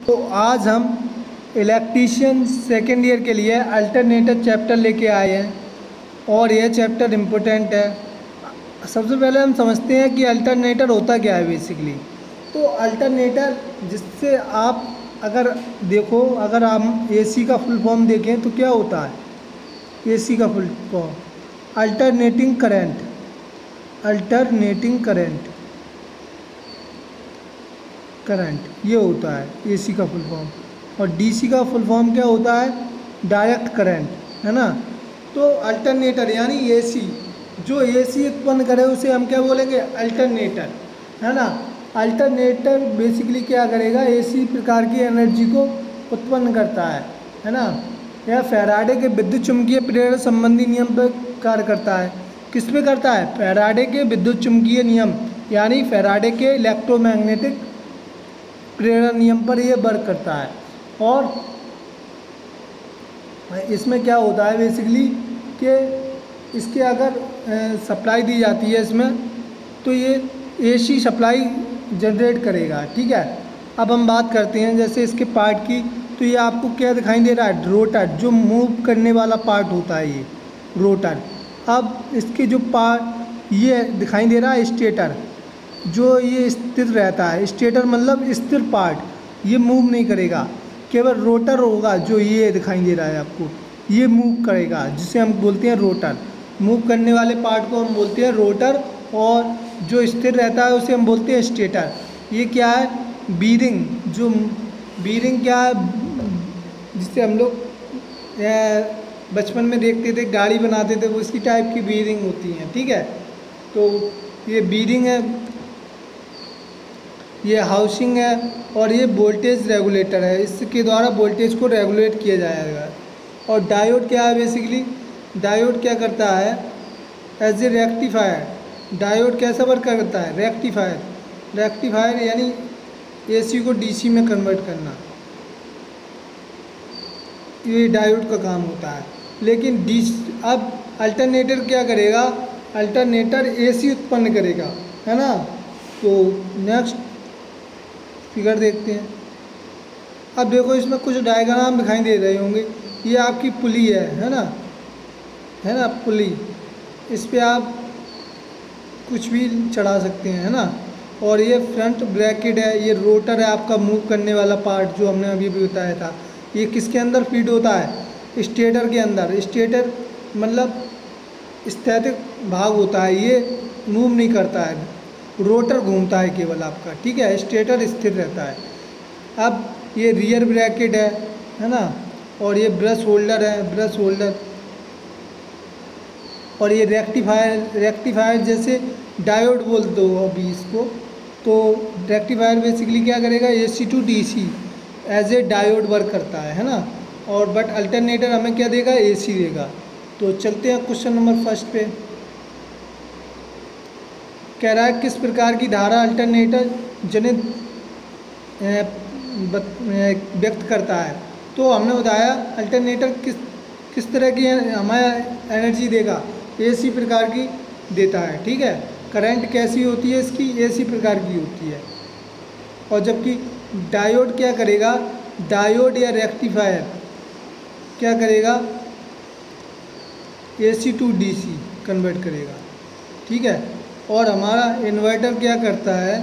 तो आज हम इलेक्ट्रीशियन सेकेंड ईयर के लिए अल्टरनेटर चैप्टर लेके आए हैं और यह चैप्टर इम्पोर्टेंट है। सबसे पहले हम समझते हैं कि अल्टरनेटर होता क्या है बेसिकली। तो अल्टरनेटर जिससे आप अगर हम एसी का फुल फॉर्म देखें तो क्या होता है। एसी का फुल फॉर्म अल्टरनेटिंग करंट ये होता है एसी का फुल फॉर्म। और डीसी का फुल फॉर्म क्या होता है, डायरेक्ट करंट, है ना। तो अल्टरनेटर यानी एसी, जो एसी उत्पन्न करे उसे हम क्या बोलेंगे, अल्टरनेटर, है ना। अल्टरनेटर बेसिकली क्या करेगा, एसी प्रकार की एनर्जी को उत्पन्न करता है ना। यह फैराडे के विद्युत चुम्बकीय प्रेरण संबंधी नियम पर कार्य करता है। किस पे करता है, फैराडे के विद्युत चुम्बकीय नियम यानी फैराडे के इलेक्ट्रोमैग्नेटिक प्रेरण नियम पर यह वर्क करता है। और इसमें क्या होता है बेसिकली कि इसके अगर सप्लाई दी जाती है इसमें, तो ये एसी सप्लाई जनरेट करेगा, ठीक है। अब हम बात करते हैं जैसे इसके पार्ट की। तो ये आपको क्या दिखाई दे रहा है, रोटर, जो मूव करने वाला पार्ट होता है ये रोटर। अब इसके जो पार्ट ये दिखाई दे रहा है स्टेटर, जो ये स्थिर रहता है। स्टेटर मतलब स्थिर पार्ट, ये मूव नहीं करेगा, केवल रोटर होगा जो ये दिखाई दे रहा है आपको, ये मूव करेगा, जिसे हम बोलते हैं रोटर। मूव करने वाले पार्ट को हम बोलते हैं रोटर, और जो स्थिर रहता है उसे हम बोलते हैं स्टेटर। ये क्या है, बीरिंग, जो बीरिंग क्या है, जिससे हम लोग बचपन में देखते थे, गाड़ी बनाते थे, वो इसी टाइप की बीरिंग होती हैं, ठीक है। तो ये बीरिंग है, ये हाउसिंग है, और ये वोल्टेज रेगुलेटर है, इसके द्वारा वोल्टेज को रेगुलेट किया जाएगा। और डायोड क्या है बेसिकली, डायोड क्या करता है, एज ए रेक्टिफायर। डायोड कैसा वर्क करता है, रेक्टिफायर यानी एसी को डीसी में कन्वर्ट करना, ये डायोड का काम होता है। लेकिन अब अल्टरनेटर क्या करेगा, अल्टरनेटर एसी उत्पन्न करेगा, है ना। तो नेक्स्ट फिगर देखते हैं। अब देखो इसमें कुछ डायग्राम दिखाई दे रहे होंगे। ये आपकी पुली है ना, पुली। इस पे आप कुछ भी चढ़ा सकते हैं, है ना। और ये फ्रंट ब्रैकेट है, ये रोटर है आपका मूव करने वाला पार्ट, जो हमने अभी भी बताया था। ये किसके अंदर फीड होता है, स्टेटर के अंदर। स्टेटर मतलब स्थैतिक भाग होता है, ये मूव नहीं करता है, रोटर घूमता है केवल आपका, ठीक है। स्टेटर स्थिर रहता है। अब ये रियर ब्रैकेट है ना। और ये ब्रश होल्डर और ये रेक्टिफायर जैसे डायोड बोल दो अभी इसको। तो रेक्टिफायर बेसिकली क्या करेगा, AC to DC as a diode work करता है ना। और बट अल्टरनेटर हमें क्या देगा, एसी देगा। तो चलते हैं क्वेश्चन नंबर फर्स्ट पे। कह रहा है किस प्रकार की धारा अल्टरनेटर जनित व्यक्त करता है। तो हमने बताया अल्टरनेटर किस तरह की हमें एनर्जी देगा, एसी प्रकार की देता है, ठीक है। करंट कैसी होती है इसकी, एसी प्रकार की होती है। और जबकि डायोड क्या करेगा, डायोड या रेक्टिफायर क्या करेगा, एसी टू डीसी कन्वर्ट करेगा, ठीक है। और हमारा इन्वर्टर क्या करता है,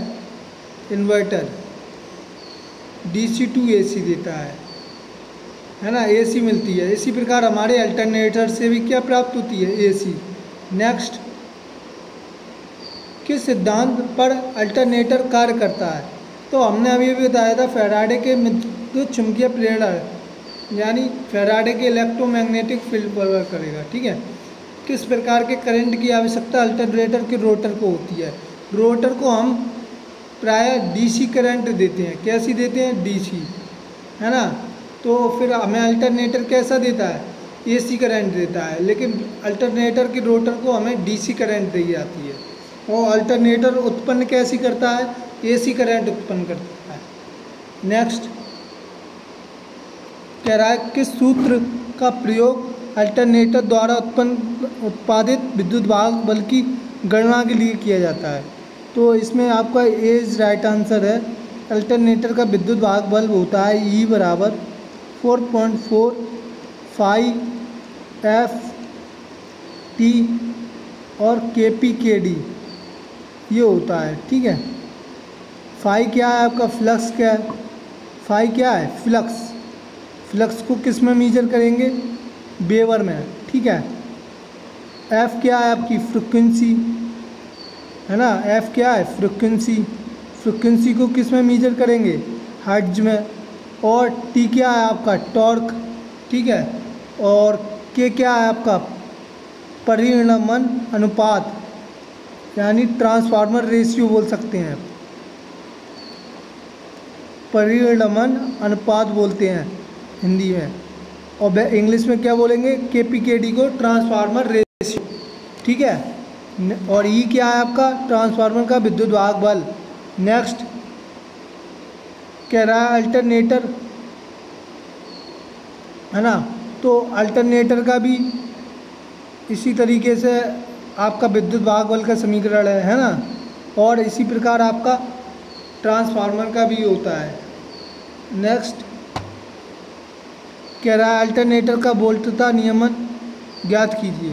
इन्वर्टर डीसी टू एसी देता है ना, एसी मिलती है। इसी प्रकार हमारे अल्टरनेटर से भी क्या प्राप्त होती है, एसी। नेक्स्ट, किस सिद्धांत पर अल्टरनेटर कार्य करता है। तो हमने अभी भी बताया था फैराडे के विद्युत चुम्बकीय प्रेरण यानी फैराडे के इलेक्ट्रोमैग्नेटिक फील्ड पर वर्क करेगा, ठीक है। किस प्रकार के करंट की आवश्यकता अल्टरनेटर के रोटर को होती है। रोटर को हम प्रायः डीसी करंट देते हैं। कैसी देते हैं, डीसी, है ना। तो फिर हमें अल्टरनेटर कैसा देता है, एसी करंट देता है। लेकिन अल्टरनेटर के रोटर को हमें डीसी करंट दी जाती है। और अल्टरनेटर उत्पन्न कैसी करता है, एसी करंट उत्पन्न करता है। नेक्स्ट, कह रहा है किस सूत्र का प्रयोग अल्टरनेटर द्वारा उत्पादित विद्युत भाग बल की गणना के लिए किया जाता है। तो इसमें आपका ए इज राइट आंसर है, अल्टरनेटर का विद्युत वाहक बल होता है E बराबर 4.45 FT और KP/kd ये होता है, ठीक है। फाई क्या है आपका, फ्लक्स क्या है, फाई क्या है, फ्लक्स। फ्लक्स को किस में मेजर करेंगे, वेबर में, ठीक है। एफ क्या है आपकी, फ्रिक्वेंसी है ना, एफ क्या है, फ्रिक्वेंसी। फ्रिक्वेंसी को किस में मेजर करेंगे, हर्ट्ज में। और टी क्या है आपका, टॉर्क, ठीक है। और के क्या है आपका, परिणमन अनुपात, यानी ट्रांसफार्मर रेशियो बोल सकते हैं, परिणमन अनुपात बोलते हैं हिंदी में। और इंग्लिश में क्या बोलेंगे, KP/kd को ट्रांसफार्मर रेशियो, ठीक है। और ई क्या है आपका, ट्रांसफार्मर का विद्युत वाहक बल। नेक्स्ट कह रहा है अल्टरनेटर, है ना, तो अल्टरनेटर का भी इसी तरीके से आपका विद्युत वाहक बल का समीकरण है ना। और इसी प्रकार आपका ट्रांसफार्मर का भी होता है। नेक्स्ट कह रहा है अल्टरनेटर का वोल्टता नियमन ज्ञात कीजिए।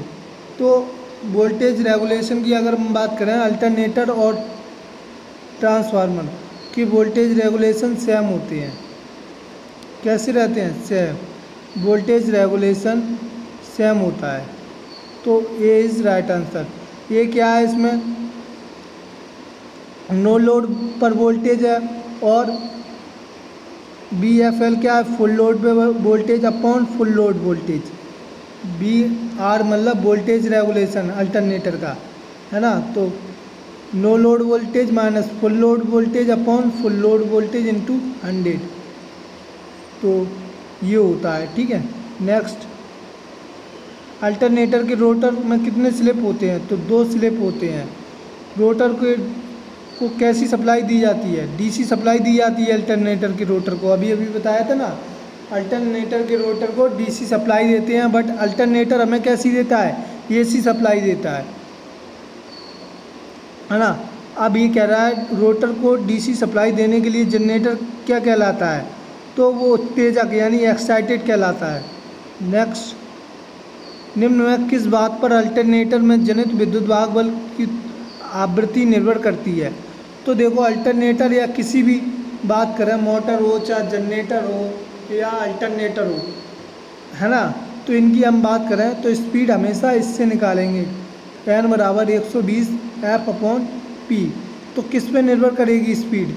तो वोल्टेज रेगुलेशन की अगर हम बात करें, अल्टरनेटर और ट्रांसफार्मर की वोल्टेज रेगुलेशन सेम होते हैं। कैसे रहते हैं, सेम, वोल्टेज रेगुलेशन सेम होता है। तो ए इज़ राइट आंसर। ये क्या है, इसमें नो लोड पर वोल्टेज है, और BFL क्या है, फुल लोड पे voltage upon full load voltage. BR मतलब वोल्टेज रेगुलेशन अल्टरनेटर का, है ना। तो no load voltage minus full load voltage upon full load voltage into 100, तो ये होता है, ठीक है। नेक्स्ट अल्टरनेटर के रोटर में कितने स्लिप होते हैं, तो 2 स्लिप होते हैं। रोटर को कैसी सप्लाई दी जाती है, DC सप्लाई दी जाती है अल्टरनेटर के रोटर को। अभी बताया था ना, अल्टरनेटर के रोटर को DC सप्लाई देते हैं, बट अल्टरनेटर हमें कैसी देता है, AC सप्लाई देता है ना। अब ये कह रहा है रोटर को DC सप्लाई देने के लिए जनरेटर क्या कहलाता है, तो वो उत्तेजक यानी एक्साइटेड कहलाता है। नेक्स्ट निम्न में किस बात पर अल्टरनेटर में जनित विद्युत वाहक बल की आवृत्ति निर्भर करती है। तो देखो अल्टरनेटर या किसी भी बात करें, मोटर हो चाहे जनरेटर हो या अल्टरनेटर हो, है ना, तो इनकी हम बात करें तो स्पीड हमेशा इससे निकालेंगे, N बराबर 120 F/P। तो किस पे निर्भर करेगी स्पीड,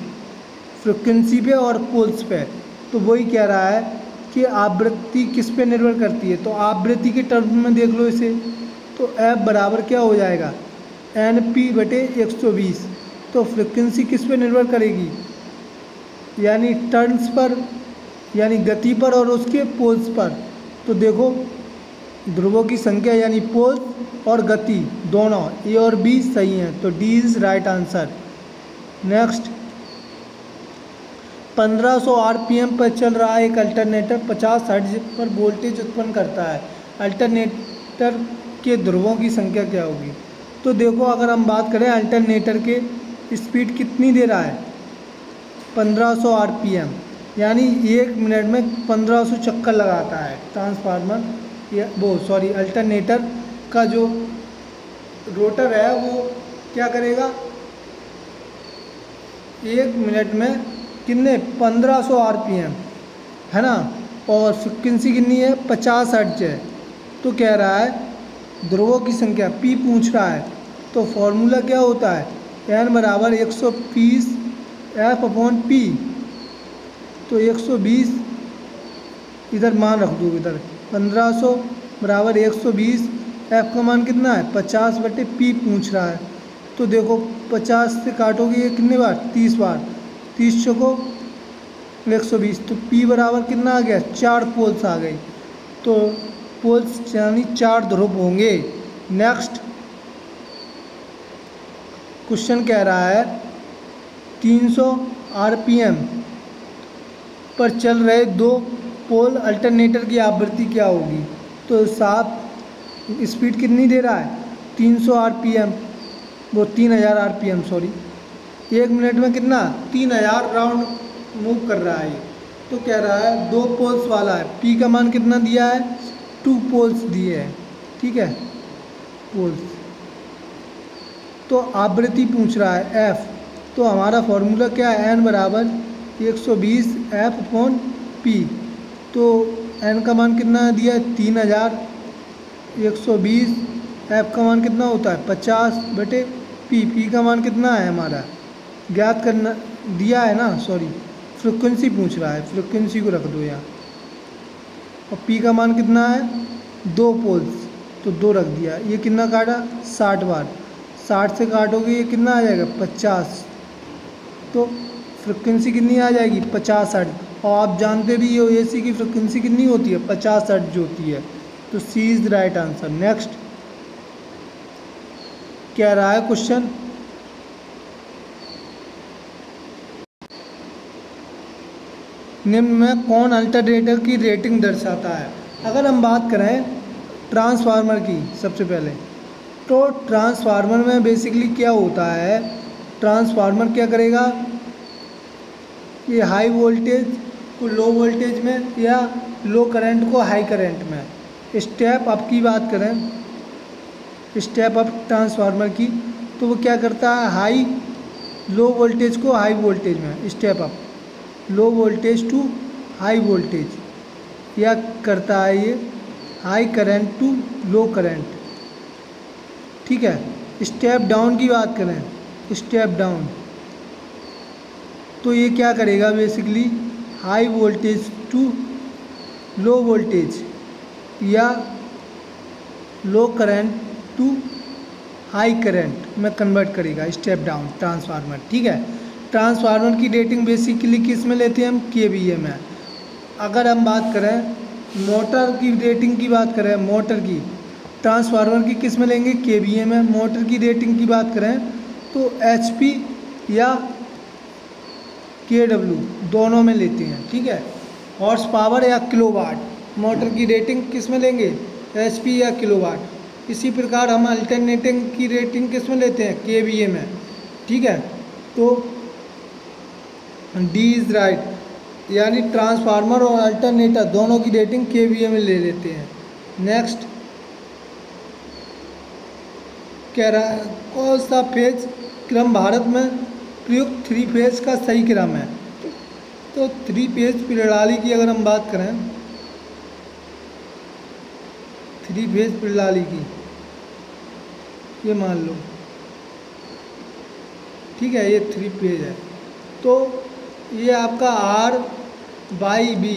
फ्रिक्वेंसी पे और पोल्स पे। तो वही कह रहा है कि आवृत्ति किस पे निर्भर करती है, तो आवृत्ति के टर्म में देख लो इसे, तो F बराबर क्या हो जाएगा, NP/120। तो फ्रिक्वेंसी किस पे निर्भर करेगी, यानी टर्न्स पर, यानी गति पर और उसके पोल्स पर। तो देखो ध्रुवों की संख्या यानी पोल्स और गति दोनों A और B सही हैं, तो D is right answer. Next 1500 RPM पर चल रहा एक अल्टरनेटर 50 हर्ट्ज पर वोल्टेज उत्पन्न करता है, अल्टरनेटर के ध्रुवों की संख्या क्या होगी। तो देखो अगर हम बात करें अल्टरनेटर के स्पीड कितनी दे रहा है, 1500 RPM, यानी 1 मिनट में 1500 चक्कर लगाता है ट्रांसफार्मर, अल्टरनेटर का जो रोटर है वो क्या करेगा, 1 मिनट में कितने 1500 RPM, है ना। और फ्रिक्वेंसी कितनी है, 50 हर्ट्ज है। तो कह रहा है ध्रुवों की संख्या P पूछ रहा है, तो फॉर्मूला क्या होता है, N बराबर 120 F/P। तो 120 इधर मान रख दो, इधर 1500 बराबर 120, F का मान कितना है 50/P पूछ रहा है। तो देखो 50 से काटोगे ये कितने बार, 30 बार, 30 चौको 120, तो P बराबर कितना आ गया, 4 पोल्स आ गई। तो पोल्स यानी 4 ध्रुव होंगे। नेक्स्ट क्वेश्चन कह रहा है 300 RPM पर चल रहे 2 पोल अल्टरनेटर की आवृत्ति क्या होगी। तो साफ स्पीड कितनी दे रहा है, 300 RPM, वो 3000 RPM सॉरी, 1 मिनट में कितना 3000 राउंड मूव कर रहा है ये। तो कह रहा है 2 पोल्स वाला है, पी का मान कितना दिया है 2 पोल्स दिए हैं, ठीक है पोल्स। तो आवृत्ति पूछ रहा है एफ, तो हमारा फॉर्मूला क्या है एन बराबर 120 एफ अपॉन पी। तो एन का मान कितना दिया है 3000, 120 एफ का मान कितना होता है 50 बटे पी का मान कितना है हमारा ज्ञात करना दिया है ना, सॉरी फ्रिक्वेंसी पूछ रहा है, फ्रिक्वेंसी को रख दो यहाँ। और पी का मान कितना है 2 पोल्स, तो 2 रख दिया। ये कितना काटा 60 बार, 60 से काटोगे ये कितना आ जाएगा 50, तो फ्रिक्वेंसी कितनी आ जाएगी 50 हर्ट्ज। और आप जानते भी हो एसी की फ्रिक्वेंसी कितनी होती है 50 हर्ट्ज होती है। तो C is the right answer. Next क्या रहा है क्वेश्चन, निम्न में कौन अल्टरनेटर की रेटिंग दर्शाता है। अगर हम बात करें ट्रांसफार्मर की सबसे पहले, तो ट्रांसफार्मर में बेसिकली क्या होता है, ट्रांसफार्मर क्या करेगा, ये हाई वोल्टेज को लो वोल्टेज में या लो करंट को हाई करंट में। स्टेप अप की बात करें, स्टेप अप ट्रांसफार्मर की, तो वो क्या करता है हाई लो वोल्टेज को हाई वोल्टेज में, step up low voltage to high voltage, या करता है ये high current to low current, ठीक है। स्टेप डाउन की बात करें, स्टेप डाउन, तो ये क्या करेगा basically high voltage to low voltage या low current to high current में कन्वर्ट करेगा, स्टेप डाउन ट्रांसफार्मर, ठीक है। ट्रांसफार्मर की रेटिंग बेसिकली किस में लेते हैं हम केवीए में। अगर हम बात करें मोटर की रेटिंग की बात करें, मोटर की ट्रांसफार्मर की किस में लेंगे केवीए में। मोटर की रेटिंग की बात करें तो एचपी या केडब्ल्यू दोनों में लेते हैं, ठीक है। हॉर्स पावर या किलोवाट मोटर की रेटिंग किस में लेंगे एचपी या किलोवाट। इसी प्रकार हम अल्टरनेटिंग की रेटिंग किस में लेते हैं केवीए में, ठीक है। तो डी इज़ राइट, यानी ट्रांसफार्मर और अल्टरनेटर दोनों की रेटिंग केवीए में ले लेते हैं। नेक्स्ट कह रहा है कौन सा फेज क्रम भारत में प्रयुक्त 3 फेज का सही क्रम है। तो 3 फेज प्रणाली की अगर हम बात करें, 3 फेज प्रणाली की ये मान लो, ठीक है, ये 3 फेज है। तो ये आपका R बाई बी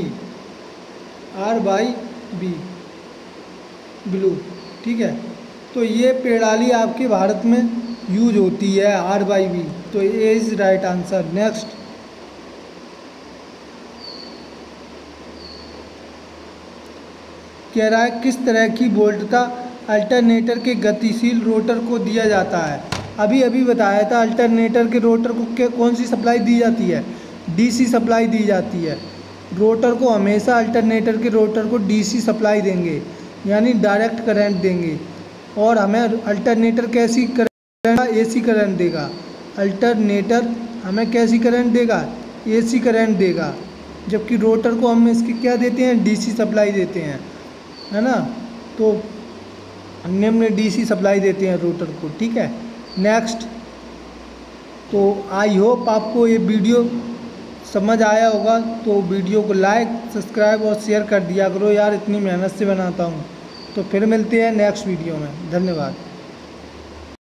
ब्लू, ठीक है। तो ये प्रणाली आपके भारत में यूज होती है R/B, तो A is right answer. Next कह रहा है किस तरह की वोल्टता अल्टरनेटर के गतिशील रोटर को दिया जाता है। अभी बताया था अल्टरनेटर के रोटर को कौन सी सप्लाई दी जाती है, डीसी सप्लाई दी जाती है। रोटर को हमेशा अल्टरनेटर के रोटर को डीसी सप्लाई देंगे, यानी डायरेक्ट करंट देंगे। और हमें अल्टरनेटर कैसी करंट, एसी करंट देगा। अल्टरनेटर हमें कैसी करंट देगा, एसी करंट देगा, जबकि रोटर को हम इसकी क्या देते हैं, डीसी सप्लाई देते हैं, है ना। तो निम्न डीसी सप्लाई देते हैं रोटर को, ठीक है। नेक्स्ट, तो आई होप आपको ये वीडियो समझ आया होगा, तो वीडियो को लाइक सब्सक्राइब और शेयर कर दिया करो यार, इतनी मेहनत से बनाता हूँ। तो फिर मिलते हैं नेक्स्ट वीडियो में, धन्यवाद।